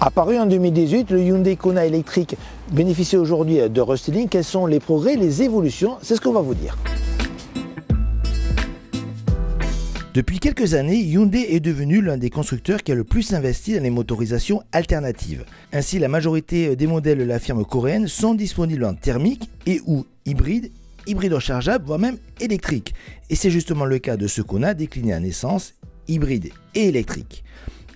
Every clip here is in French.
Apparu en 2018, le Hyundai Kona électrique bénéficie aujourd'hui de restyling. Quels sont les progrès, les évolutions? C'est ce qu'on va vous dire. Depuis quelques années, Hyundai est devenu l'un des constructeurs qui a le plus investi dans les motorisations alternatives. Ainsi, la majorité des modèles de la firme coréenne sont disponibles en thermique et ou hybride rechargeable, voire même électrique. Et c'est justement le cas de ce Kona décliné en essence, hybride et électrique.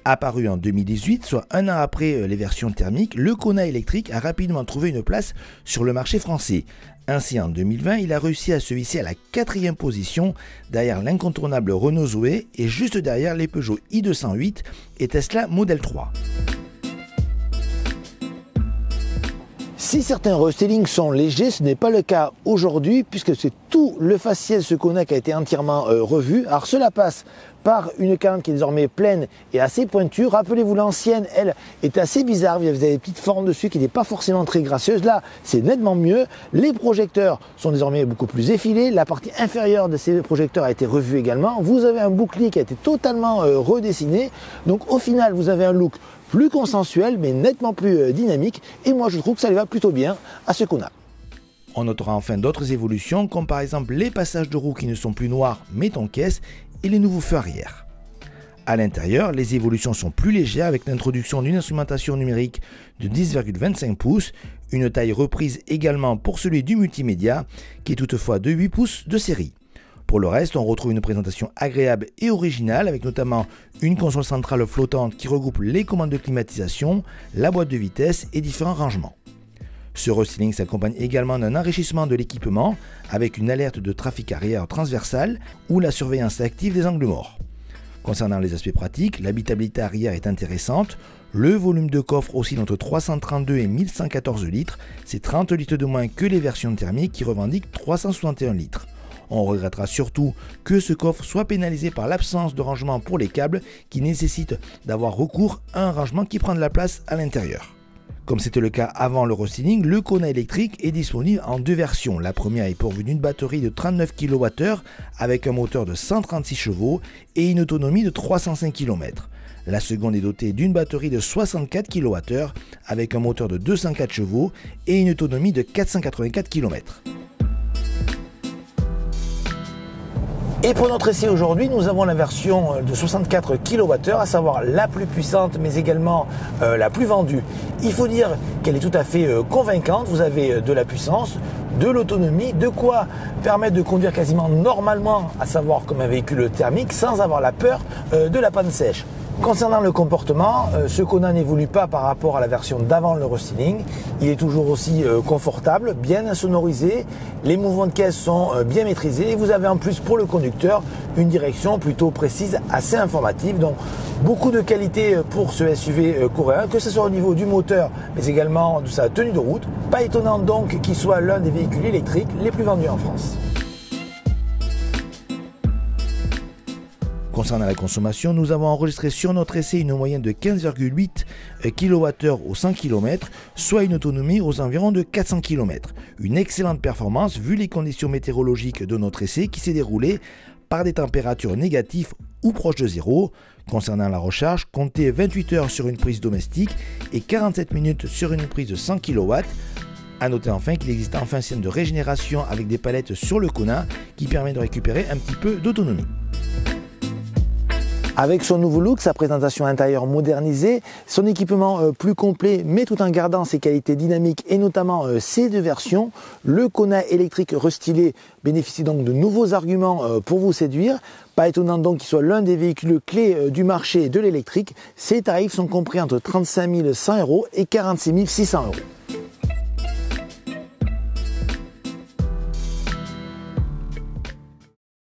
Apparu en 2018, soit un an après les versions thermiques, le Kona électrique a rapidement trouvé une place sur le marché français. Ainsi, en 2020, il a réussi à se hisser à la 4e position derrière l'incontournable Renault Zoé et juste derrière les Peugeot i208 et Tesla Model 3. Si certains restylings sont légers, ce n'est pas le cas aujourd'hui puisque c'est tout le faciès ce Kona qui a été entièrement revu. Alors cela passe par une calandre qui est désormais pleine et assez pointue. Rappelez-vous, l'ancienne, elle, était assez bizarre. Vous avez des petites formes dessus qui n'étaient pas forcément très gracieuses. Là, c'est nettement mieux. Les projecteurs sont désormais beaucoup plus effilés. La partie inférieure de ces projecteurs a été revue également. Vous avez un bouclier qui a été totalement redessiné. Donc au final, vous avez un look plus consensuel, mais nettement plus dynamique. Et moi, je trouve que ça lui va plutôt bien à ce Kona. On notera enfin d'autres évolutions, comme par exemple les passages de roues qui ne sont plus noirs mais en caisse et les nouveaux feux arrière. À l'intérieur, les évolutions sont plus légères avec l'introduction d'une instrumentation numérique de 10,25 pouces, une taille reprise également pour celui du multimédia, qui est toutefois de 8 pouces de série. Pour le reste, on retrouve une présentation agréable et originale avec notamment une console centrale flottante qui regroupe les commandes de climatisation, la boîte de vitesse et différents rangements. Ce restyling s'accompagne également d'un enrichissement de l'équipement avec une alerte de trafic arrière transversale ou la surveillance active des angles morts. Concernant les aspects pratiques, l'habitabilité arrière est intéressante, le volume de coffre oscille entre 332 et 1114 litres, c'est 30 litres de moins que les versions thermiques qui revendiquent 361 litres. On regrettera surtout que ce coffre soit pénalisé par l'absence de rangement pour les câbles qui nécessite d'avoir recours à un rangement qui prend de la place à l'intérieur. Comme c'était le cas avant le restyling, le Kona électrique est disponible en deux versions. La première est pourvue d'une batterie de 39 kWh avec un moteur de 136 chevaux et une autonomie de 305 km. La seconde est dotée d'une batterie de 64 kWh avec un moteur de 204 chevaux et une autonomie de 484 km. Et pour notre essai aujourd'hui, nous avons la version de 64 kWh, à savoir la plus puissante, mais également la plus vendue. Il faut dire qu'elle est tout à fait convaincante. Vous avez de la puissance, de l'autonomie, de quoi permettre de conduire quasiment normalement, à savoir comme un véhicule thermique, sans avoir la peur de la panne sèche. Concernant le comportement, ce Kona n'évolue pas par rapport à la version d'avant le restyling. Il est toujours aussi confortable, bien insonorisé, les mouvements de caisse sont bien maîtrisés et vous avez en plus pour le conducteur une direction plutôt précise, assez informative. Donc beaucoup de qualité pour ce SUV coréen, que ce soit au niveau du moteur mais également de sa tenue de route. Pas étonnant donc qu'il soit l'un des véhicules électriques les plus vendus en France. Concernant la consommation, nous avons enregistré sur notre essai une moyenne de 15,8 kWh au 100 km, soit une autonomie aux environs de 400 km. Une excellente performance vu les conditions météorologiques de notre essai qui s'est déroulé par des températures négatives ou proches de zéro. Concernant la recharge, comptez 28 heures sur une prise domestique et 47 minutes sur une prise de 100 kW. A noter enfin qu'il existe enfin un système de régénération avec des palettes sur le Kona qui permet de récupérer un petit peu d'autonomie. Avec son nouveau look, sa présentation intérieure modernisée, son équipement plus complet mais tout en gardant ses qualités dynamiques et notamment ses deux versions, le Kona électrique restylé bénéficie donc de nouveaux arguments pour vous séduire. Pas étonnant donc qu'il soit l'un des véhicules clés du marché de l'électrique. Ses tarifs sont compris entre 35 100 € et 46 600 €.